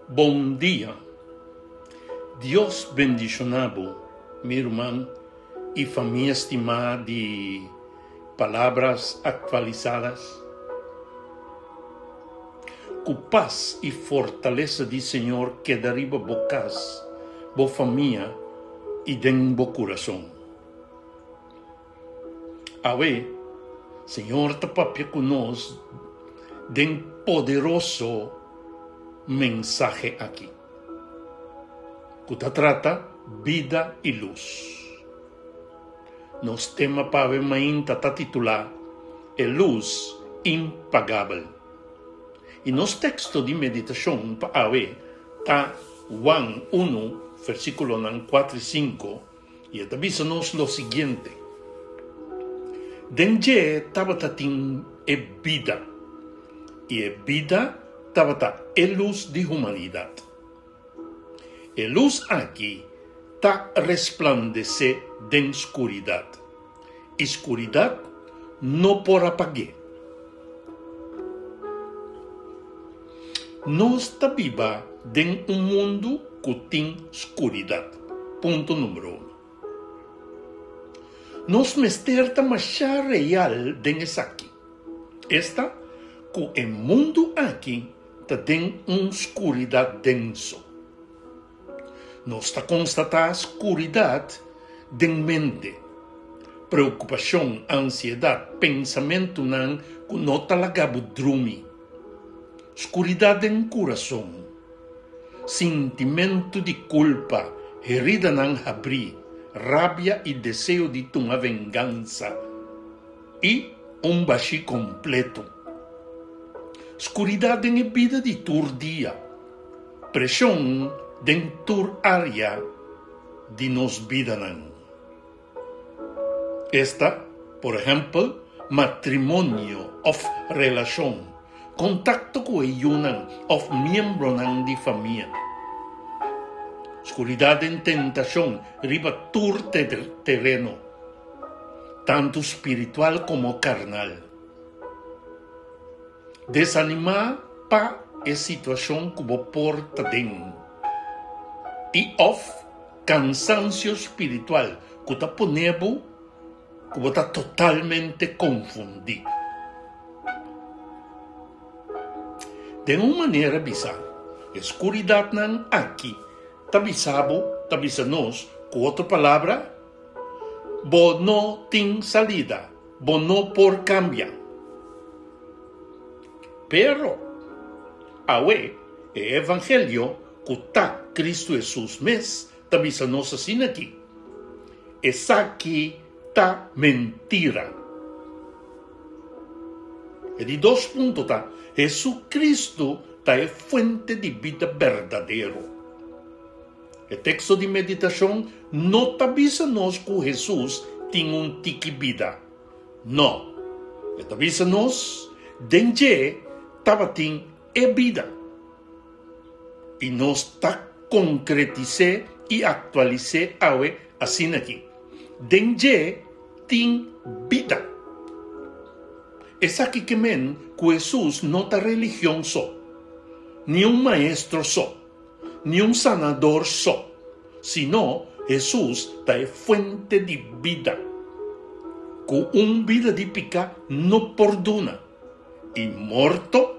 Bom dia. Dios bendicionado, mi irmão e família estimada de palavras atualizadas. Com paz e fortaleza de Senhor que derriba bocas, bo família e den bo coração. Awe, Senhor tapapia conosco, den poderoso mensaje aqui. Que trata vida e luz. Nos tema para mainta está titular luz impagável. E nos texto de meditação para ver está Juan 1, versículo 4 e 5, e avisa-nos lo seguinte: Denje tabatin vida, e vida tabata luz de humanidade. A luz aqui está resplandecer de escuridade. Escuridade não por apagar. Nós está viva em mundo que tem escuridade. Ponto número 1. Nós mesterta machá real de aqui. Esta que o mundo aqui está em uma escuridade denso. Nós está constatar escuridade de mente, preocupação, ansiedade, pensamento não que não está lagado dormir, escuridade em coração, sentimento de culpa, herida não abrir, rabia e desejo de tomar vingança e baixo completo. Escuridade em vida de turdia, pressão dentro área de nos vida não. Esta, por exemplo, matrimônio of relação, contacto com o of membro de família. Escuridade em tentação, riba tur terreno, tanto espiritual como carnal. Desanimar para a situação que você porta dentro. E of cansancio espiritual, que está ponendo, que está totalmente confundido. De uma maneira bizarra, a escuridade não aqui, está bizarro, com outra palavra, bo não tem salida, bo não por cambiar. Pero, awe, o evangelho, que está Cristo Jesus mes, está avisando-nos assim aqui. Essa aqui está mentira. E de 2 pontos está, Jesus Cristo está a fonte de vida verdadeiro. O texto de meditação não está avisando-nos que Jesus tem tique vida. Não. Está avisando-nos, denje estava tem vida. E nós está concretizar e atualizar assim aqui. Denje tem vida. Essa aqui que Jesus não está religião só, nem maestro só, nem sanador só, senão Jesus está a fonte de vida. Com vida de pica não por duna, e morto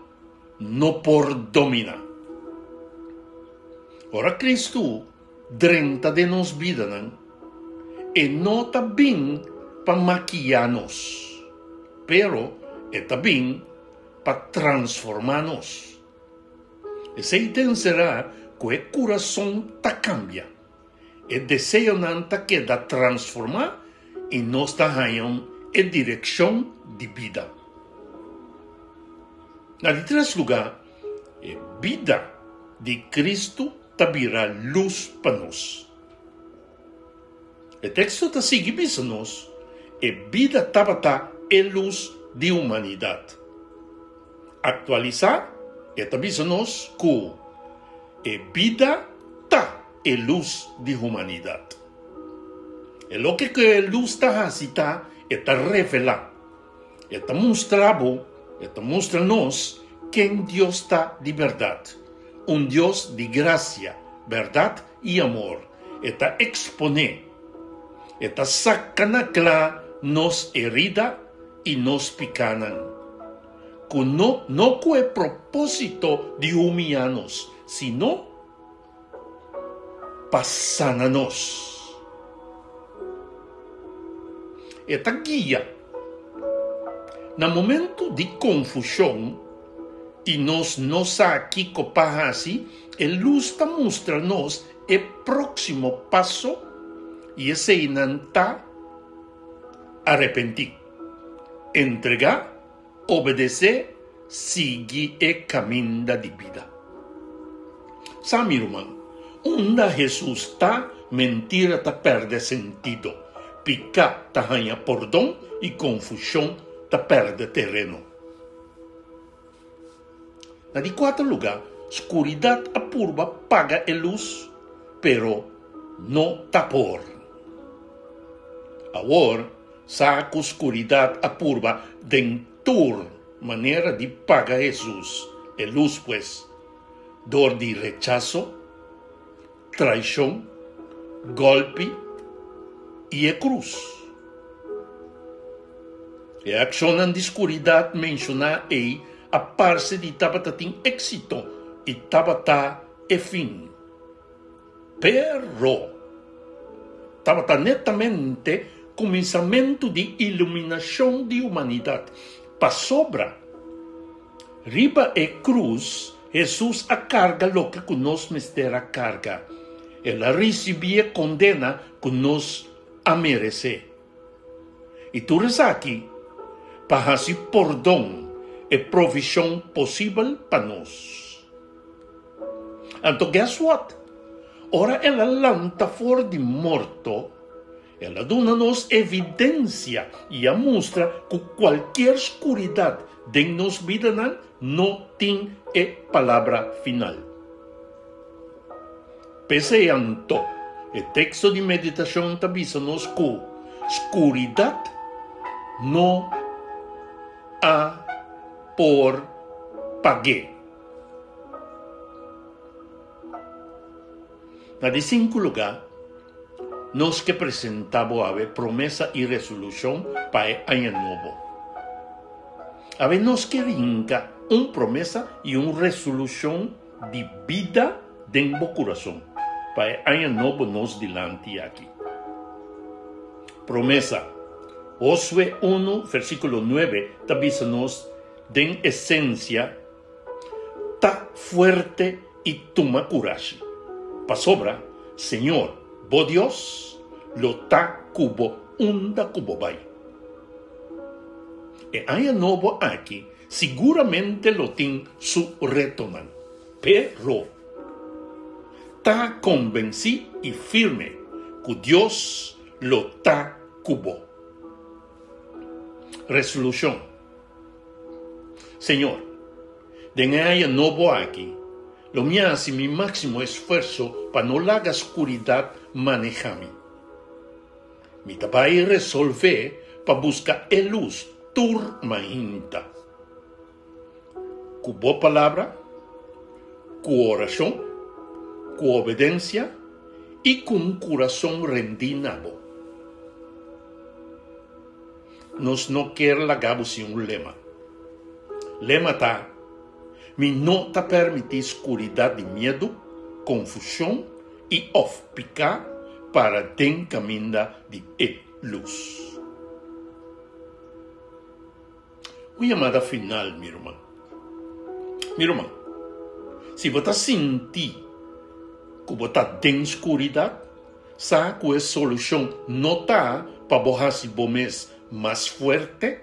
não por dominar. Ora Cristo drenta de nos vida, não? E não está bem para maquiar-nos, pero está bem para transformar-nos. E se entenderá que o coração está cambia, e desejo não está queda transformar e nós está ganhando em direção de vida. Na de 3 lugares, a vida de Cristo tabira luz para nós. O texto está seguindo-nos, e vida tabata é luz de humanidade. Actualizar, e tabisa-nos que a vida tá é luz de humanidade. E lo que a luz está a citar, está revelar, está mostrando, está mostrando-nos quem Deus está de verdade. un Dios de gracia, verdad y amor. Eta expone, eta sacanacla nos herida y nos picanan. No fue propósito de humillarnos, sino pasananos. Esta guía, na momento de confusión, y nos aqui copahasi, el luz ta mostra-nos el próximo paso, e esse inanta arrepentir, entregar, obedecer, seguir el camino de vida. Sabe, irmão, onde Jesus está, mentira ta perde sentido, picar ta ganha perdão e confusão ta perde terreno. Na de quarto lugar, escuridad apurva paga a luz, pero não tapor. Agora, saca escuridad apurva dentur maneira de pagar Jesus, a luz, pues, dor de rechazo, traição, golpe e a cruz. E a ação de escuridad mencionada aí, a parte de tabata tem éxito e tabata é fim. Pero tabata netamente começamento de iluminação de humanidade. Pa sobra, riba e cruz, Jesus a carga lo que nos mistera carga. Ela recebia condena que nos a merecer. E tu reza aqui, para assim perdão e provisão possível para nós. Então, guess what? Ora ela lanta fora de morto, ela dá-nos evidência e a mostra que qualquer escuridade de nossa vida não tem a palavra final. Pese a isso, o texto de meditação avisa-nos que escuridade não há por pagué. Na de 5 lugar, nós que apresentamos a promessa e resolução para o ano novo. A nós que rinca promessa e resolução de vida dentro do coração para o ano novo nos delante aqui. Promessa. Josué 1, versículo 9, avisa-nos de essência, tá fuerte e toma coragem. Pa sobra, Senhor, bo Deus, lo tá cubo, unda cubo vai. E aí novo aqui, seguramente lo tem su retorno. Pero, tá convencido e firme que Deus lo tá cubo. Resolução. Senhor, de aí novo aqui, lo me hace mi máximo esfuerzo para no la oscuridad manejarme. Me trabalho resolver para buscar a luz turmainta. Com boa palavra, com oração, com obediência e com coração rendido. Nós não queremos largar sem lema. Lema está. Me não te permite escuridade de medo, confusão e picar para den caminho de luz. Uma chamada final, meu irmão. Meu irmão, se você sentir que você está em escuridade, sabe que a solução não está para borrar se você mais forte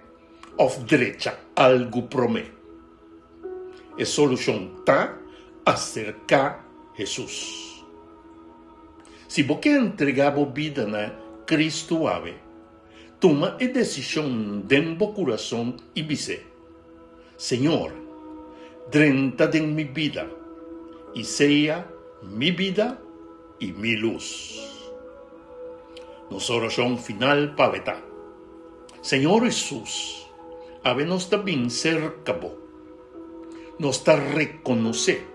ou direita algo promete. A solução está acercar Jesus. Se você entregar a vida na Cristo ave, toma a decisão dentro do coração e dizer: Senhor, entra em minha vida e seja minha vida e minha luz. Nossa oração final para vetar. Senhor Jesus, ave nos também cerca-bo. Nos está reconhecer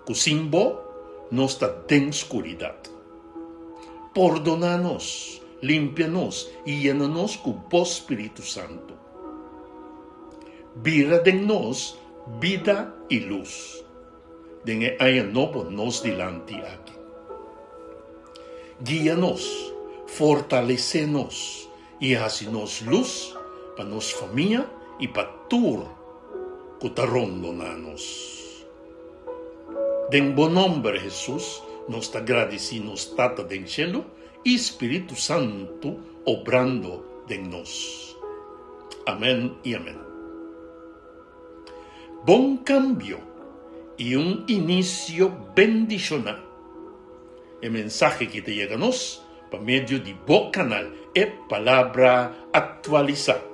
Cusimbo nos está en oscuridad. Perdonanos, límpianos y llénanos con vos, Espíritu Santo. Vira de nos vida y luz. De haya novo nos delante aquí. Guíanos, fortalecenos y hacenos luz para nos familia y para tur cotarondonanos. En buen nombre Jesús, nos agradecemos Tata del cielo y Espíritu Santo obrando de nos. Amén y amén. Buen cambio y un inicio bendicional. El mensaje que te llega a nos por medio de Bo Canal es palabra actualizada.